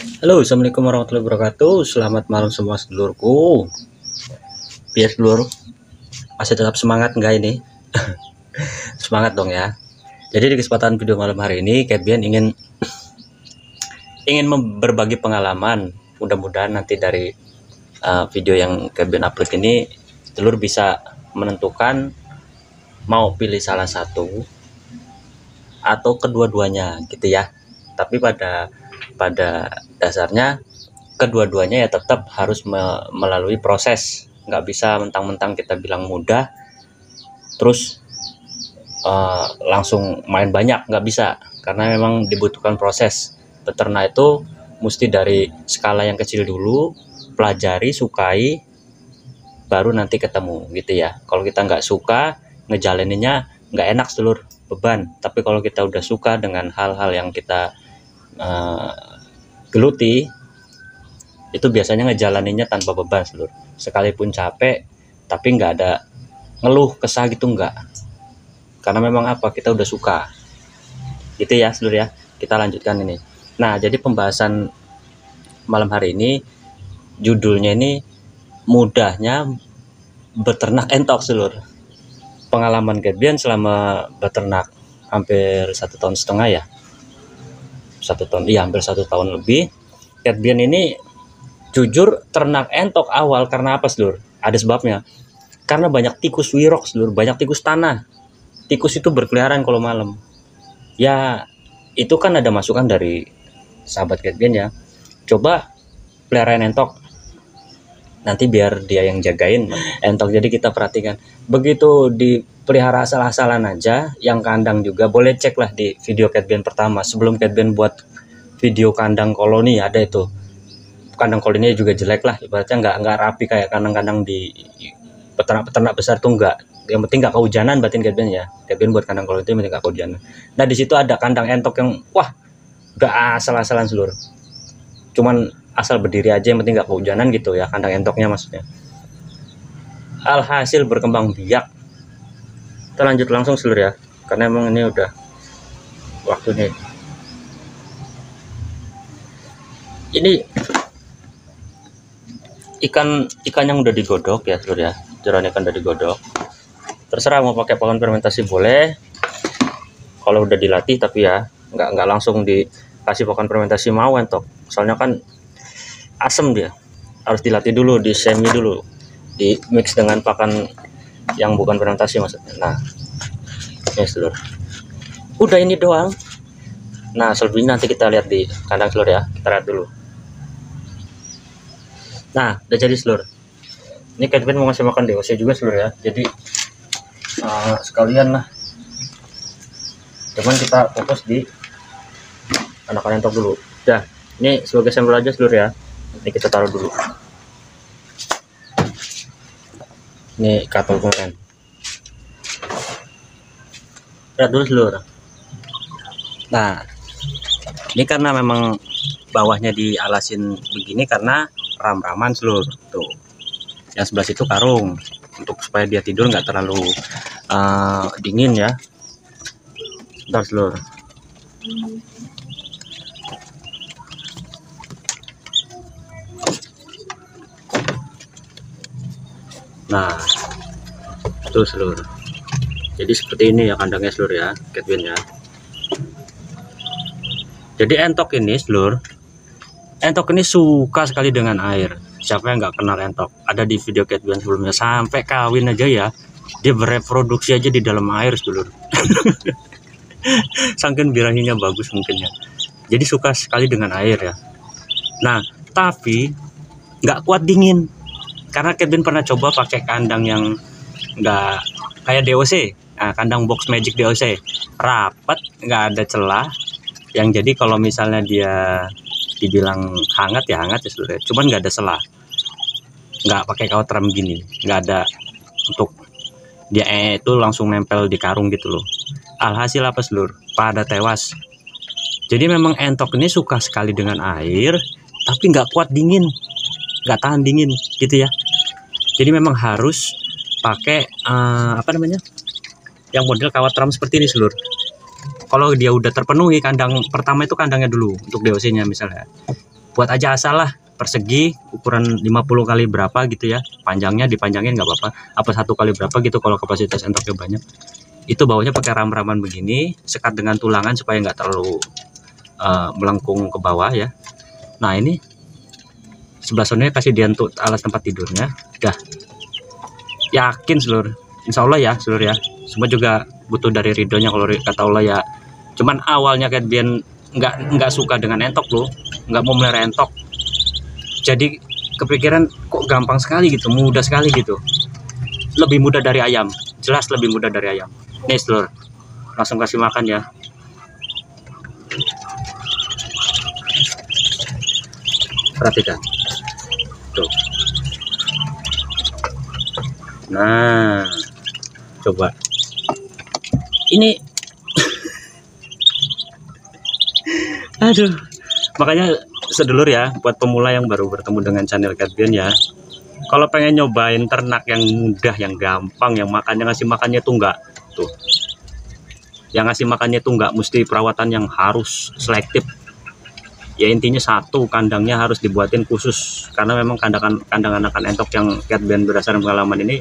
Halo, assalamualaikum warahmatullahi wabarakatuh. Selamat malam semua sedulurku. Biar sedulur masih tetap semangat nggak ini? Semangat dong ya. Jadi di kesempatan video malam hari ini, Kebian ingin berbagi pengalaman. Mudah-mudahan nanti dari video yang Kebian upload ini, sedulur bisa menentukan mau pilih salah satu atau kedua-duanya, gitu ya. Tapi pada dasarnya kedua-duanya ya tetap harus melalui proses. Nggak bisa mentang-mentang kita bilang mudah terus langsung main banyak, nggak bisa, karena memang dibutuhkan proses. Beternak itu mesti dari skala yang kecil dulu, pelajari, sukai, baru nanti ketemu gitu ya. Kalau kita nggak suka, ngejalaninnya nggak enak sedulur, beban. Tapi kalau kita udah suka dengan hal-hal yang kita geluti, itu biasanya ngejalaninnya tanpa beban seluruh. Sekalipun capek tapi nggak ada ngeluh kesah gitu, nggak, karena memang apa, kita udah suka gitu ya seluruh ya. Kita lanjutkan ini. Nah, jadi pembahasan malam hari ini judulnya ini mudahnya beternak entok seluruh. Pengalaman Kebian selama beternak hampir 1,5 tahun ya, 1 tahun, iya hampir 1 tahun lebih. Kebian ini jujur ternak entok awal karena apa seluruh? Ada sebabnya. Karena banyak tikus wirok seluruh, banyak tikus tanah. Tikus itu berkeliaran kalau malam. Ya itu kan ada masukan dari sahabat Kebian ya. Coba peliharain entok. Nanti biar dia yang jagain entok. Jadi kita perhatikan. Begitu dipelihara asal-asalan aja, yang kandang juga boleh cek lah di video Kebian pertama. Sebelum Kebian buat video kandang koloni ada itu. Kandang koloninya juga jelek lah, ibaratnya nggak rapi kayak kandang-kandang di peternak besar tuh, enggak. Yang penting nggak kehujanan, batin Kebian ya. Kebian buat kandang koloni itu yang penting nggak kehujanan. Nah di situ ada kandang entok yang wah nggak asal-asalan seluruh, cuman asal berdiri aja, yang penting nggak kehujanan gitu ya, kandang entoknya maksudnya. Alhasil berkembang biak. Kita lanjut langsung seluruh ya, karena emang ini udah waktunya. Ini ikan yang udah digodok ya seluruh ya, jeroan ikan udah digodok. Terserah mau pakai pakan fermentasi boleh, kalau udah dilatih, tapi ya nggak langsung dikasih pakan fermentasi mau entok, soalnya kan asem dia, harus dilatih dulu, di semi dulu, di mix dengan pakan yang bukan fermentasi maksudnya. Nah ini seluruh, udah ini doang. Nah selebihnya nanti kita lihat di kandang seluruh ya, kita lihat dulu. Nah udah jadi seluruh. Ini Kebian mau ngasih makan DOC juga seluruh ya, jadi sekalian lah, cuman kita fokus di anak-anak entok dulu. Dah, ini sebagai sampel aja seluruh ya. Ini kita taruh dulu. Ini katol kemarin. Lihat dulu seluruh. Nah, ini karena memang bawahnya dialasin begini karena ram-raman seluruh. Tuh, yang sebelah situ karung, untuk supaya dia tidur nggak terlalu dingin ya. Bentar seluruh. Nah itu seluruh, jadi seperti ini ya kandangnya seluruh ya, Kebian ya. Jadi entok ini seluruh, entok ini suka sekali dengan air. Siapa yang nggak kenal entok? Ada di video Kebian sebelumnya, sampai kawin aja ya, dia bereproduksi aja di dalam air seluruh. Saking birahinya bagus mungkin ya, jadi suka sekali dengan air ya. Nah tapi nggak kuat dingin, karena Kebian pernah coba pakai kandang yang nggak kayak DOC, nah, kandang box magic DOC, rapat, nggak ada celah. Yang jadi kalau misalnya dia dibilang hangat ya hangat ya seluruh, cuman nggak ada celah, nggak pakai kawat ram gini, nggak ada untuk dia itu langsung nempel di karung gitu loh. Alhasil apa seluruh, pada tewas. Jadi memang entok ini suka sekali dengan air, tapi nggak kuat dingin, nggak tahan dingin gitu ya. Jadi memang harus pakai apa namanya, yang model kawat ram seperti ini seluruh. Kalau dia udah terpenuhi kandang pertama itu, kandangnya dulu untuk DOC nya misalnya, buat aja asal lah, persegi ukuran 50 kali berapa gitu ya, panjangnya dipanjangin nggak apa-apa, apa 1 kali berapa gitu kalau kapasitas entoknya banyak. Itu bawahnya pakai ram-raman begini, sekat dengan tulangan supaya nggak terlalu melengkung ke bawah ya. Nah ini sebelah sononya kasih dia untuk alas tempat tidurnya. Udah yakin seluruh, insya Allah ya seluruh ya, semua juga butuh dari ridhonya kalau kata Allah ya. Cuman awalnya kayak dia nggak suka dengan entok loh, nggak mau melihara entok, jadi kepikiran kok gampang sekali gitu, mudah sekali gitu, lebih mudah dari ayam, jelas lebih mudah dari ayam. Nih seluruh, langsung kasih makan ya. Perhatikan tuh. Nah coba ini aduh, makanya sedulur ya, buat pemula yang baru bertemu dengan channel Catbian ya, kalau pengen nyobain ternak yang mudah, yang gampang, yang makannya ngasih makannya tuh enggak tuh, yang ngasih makannya tuh enggak mesti perawatan yang harus selektif ya. Intinya satu, kandangnya harus dibuatin khusus, karena memang kandang anakan entok yang Catbian berdasarkan pengalaman ini,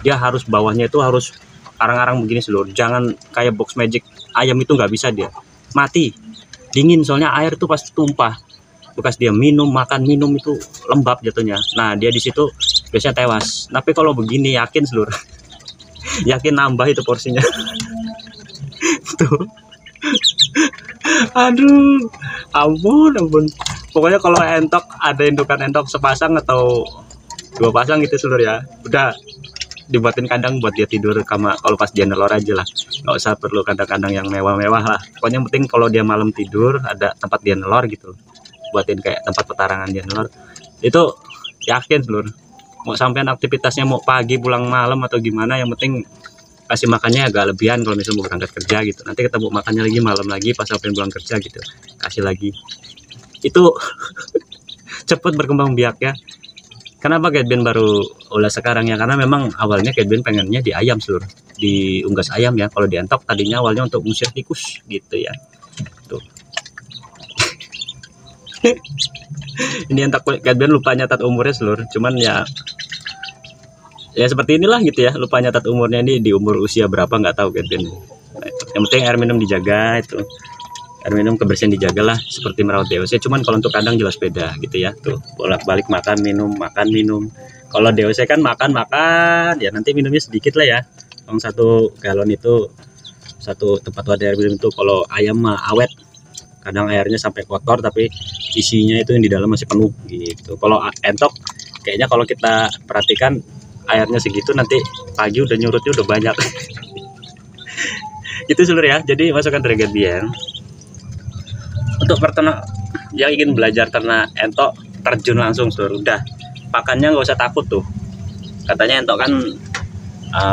dia harus bawahnya itu harus arang-arang begini seluruh, jangan kayak box magic ayam itu nggak bisa, dia mati dingin, soalnya air itu pasti tumpah bekas dia minum, makan minum itu lembab jatuhnya. Nah dia di situ biasanya tewas. Tapi kalau begini yakin seluruh yakin nambah itu porsinya. Tuh aduh, ampun. Pokoknya kalau entok ada indukan entok sepasang atau 2 pasang gitu seluruh ya, udah dibuatin kandang buat dia tidur sama kalau pas dia nelor aja lah, nggak usah perlu kandang-kandang yang mewah-mewah lah. Pokoknya yang penting kalau dia malam tidur ada tempat dia nelor gitu, buatin kayak tempat petarangan dia nelor. Itu yakin seluruh, mau sampean aktivitasnya mau pagi pulang malam atau gimana, yang penting kasih makannya agak lebihan kalau misalnya mau berangkat kerja gitu, nanti ketemu makannya lagi malam lagi pas sampai pulang kerja gitu, kasih lagi. Itu cepet berkembang biak ya. Kenapa Catbian baru ulas sekarang ya, karena memang awalnya Catbian pengennya di ayam seluruh, di unggas ayam ya. Kalau di entok tadinya awalnya untuk ngusir tikus gitu ya. Tuh. Ini entok Catbian lupa nyatat umurnya seluruh, cuman ya seperti inilah gitu ya, lupa nyatat umurnya ini di umur usia berapa nggak tahu Catbian. Nah, yang penting air minum dijaga, itu air minum kebersihan dijaga lah, seperti merawat DOC. Cuman kalau untuk kandang jelas beda gitu ya, tuh bolak-balik makan minum. Kalau DOC kan makan ya, nanti minumnya sedikit lah ya. Yang 1 galon itu 1 tempat wadah air minum itu. Kalau ayam mah awet, kadang airnya sampai kotor tapi isinya itu yang di dalam masih penuh gitu. Kalau entok kayaknya kalau kita perhatikan airnya segitu, nanti pagi udah nyurutnya udah banyak. Itu seluruh ya. Jadi masukkan dari Catbian untuk peternak yang ingin belajar ternak entok, terjun langsung seluruh. Udah pakannya nggak usah takut tuh, katanya entok kan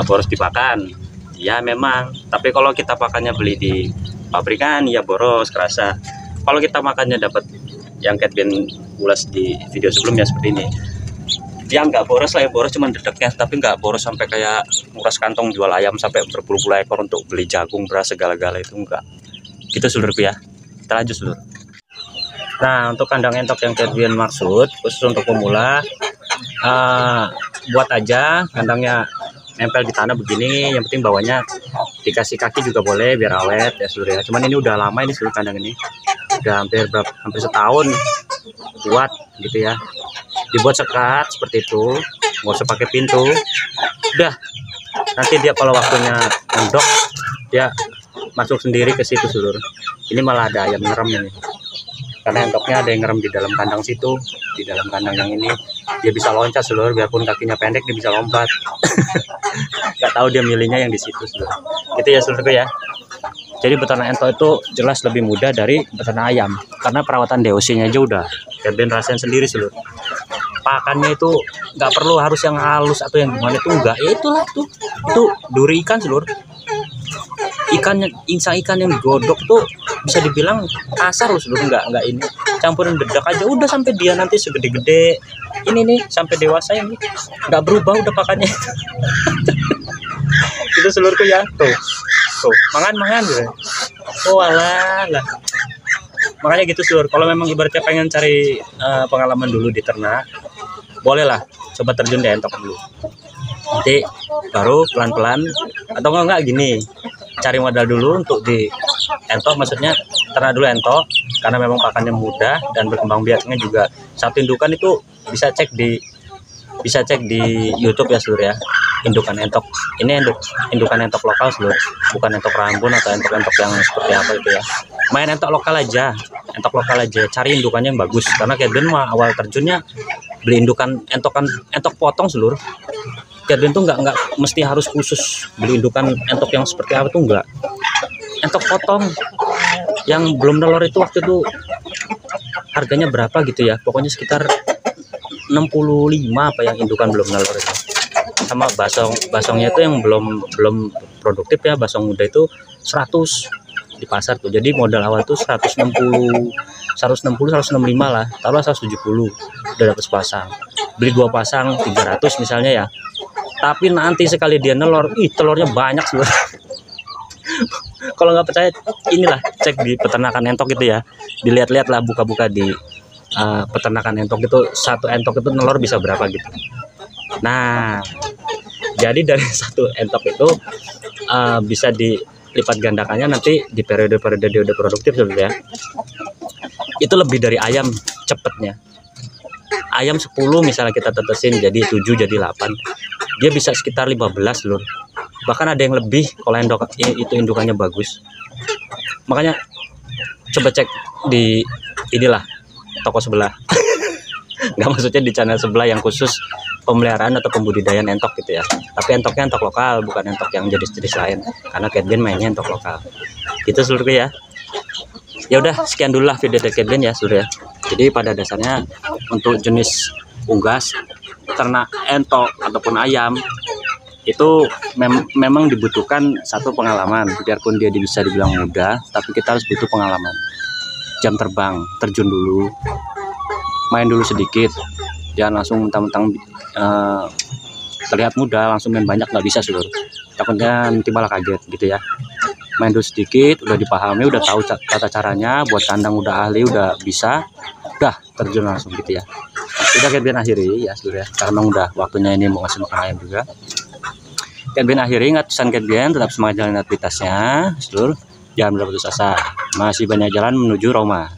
boros dipakan ya memang, tapi kalau kita pakannya beli di pabrikan ya boros kerasa. Kalau kita makannya dapat yang Catbian ulas di video sebelumnya seperti ini, dia nggak boros lah ya, boros cuman dedeknya, tapi nggak boros sampai kayak nguras kantong jual ayam sampai berpuluh-puluh ekor untuk beli jagung, beras, segala-gala itu enggak gitu seluruh ya. Kita lanjut seluruh. Nah untuk kandang entok yang Catbian maksud khusus untuk pemula, buat aja kandangnya nempel di tanah begini, yang penting bawahnya dikasih kaki juga boleh biar awet ya seluruh ya. Cuman ini udah lama ini seluruh kandang ini, udah hampir setahun buat gitu ya. Dibuat sekat seperti itu, nggak usah pakai pintu. Udah nanti dia kalau waktunya endok dia masuk sendiri ke situ seluruh. Ini malah ada ayam ngerem ini, karena entoknya ada yang ngerem di dalam kandang situ, di dalam kandang yang ini dia bisa loncat seluruh, biarpun kakinya pendek dia bisa lompat. Nggak tahu dia milihnya yang di situ seluruh. Gitu ya seluruh ya. Jadi beternak entok itu jelas lebih mudah dari beternak ayam, karena perawatan DOC-nya aja udah Catbian rasain sendiri seluruh. Pakannya itu nggak perlu harus yang halus atau yang gimana, itu enggak, ya itulah tuh, itu duri ikan seluruh. Insang ikan yang digodok tuh bisa dibilang kasar loh seluruh, enggak ini campurin dedak aja udah sampai dia nanti segede-gede ini nih, sampai dewasa ini nggak berubah udah pakannya. Itu seluruhku ya, tuh mangan gitu. Oh alah lah, Makanya gitu seluruh, kalau memang ibaratnya pengen cari pengalaman dulu di ternak, bolehlah coba terjun di entok dulu, nanti baru pelan-pelan, atau enggak gini, cari modal dulu untuk di entok, maksudnya ternak dulu entok, karena memang pakannya mudah dan berkembang biaknya juga. Satu indukan itu bisa cek di YouTube ya seluruh ya, indukan entok ini, indukan entok lokal seluruh, bukan entok Rambun atau entok yang seperti apa itu ya. Main entok lokal aja, cari indukannya yang bagus, karena Catben mah awal terjunnya beli indukan entok potong seluruh. Catben tuh nggak mesti harus khusus beli indukan entok yang seperti apa tuh, enggak. Entok potong yang belum telur itu waktu itu harganya berapa gitu ya, pokoknya sekitar 65 apa yang indukan belum telur itu. Sama basongnya itu yang belum produktif ya, basong muda itu 100 di pasar tuh. Jadi modal awal tuh 165 lah, taruh 170 udah dapat sepasang. Beli 2 pasang 300 misalnya ya. Tapi nanti sekali dia nelor, telurnya banyak sebenarnya. Kalau nggak percaya, inilah cek di peternakan entok gitu ya. Dilihat-lihat lah, buka-buka di peternakan entok itu, satu entok itu nelor bisa berapa gitu. Nah, jadi dari satu entok itu bisa dilipat gandakannya nanti di periode-periode dia udah produktif sebenarnya. Itu lebih dari ayam cepetnya. Ayam 10 misalnya kita tetesin jadi 7 jadi 8, dia bisa sekitar 15 lur. Bahkan ada yang lebih kalau itu indukannya bagus. Makanya coba cek di inilah toko sebelah. Nggak, maksudnya di channel sebelah yang khusus pemeliharaan atau pembudidayaan entok gitu ya. Tapi entoknya entok lokal, bukan entok yang jenis-jenis lain. Karena Catben mainnya entok lokal. Gitu seluruh ya. Ya udah, sekian dulu lah video dari Catben ya seluruh ya. Jadi pada dasarnya untuk jenis unggas, ternak entok ataupun ayam itu memang dibutuhkan satu pengalaman. Biarpun dia bisa dibilang mudah, tapi kita harus butuh pengalaman. Jam terbang, terjun dulu, main dulu sedikit, jangan langsung mentang-mentang terlihat mudah langsung main banyak, nggak bisa seluruh. Takutnya nanti malah kaget gitu ya. Main dulu sedikit, udah dipahami, udah tahu tata caranya, buat kandang udah ahli, udah bisa, udah terjun langsung gitu ya. Udah Catben akhiri ya seluruh ya, karena udah waktunya ini mau ngasih makan ayam juga. Catben akhiri, ingat pesan Catben, tetap semangat jalan aktivitasnya seluruh, jangan berputus asa, masih banyak jalan menuju Roma.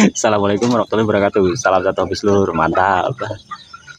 Assalamualaikum warahmatullahi wabarakatuh. Salam satu habis seluruh, mantap.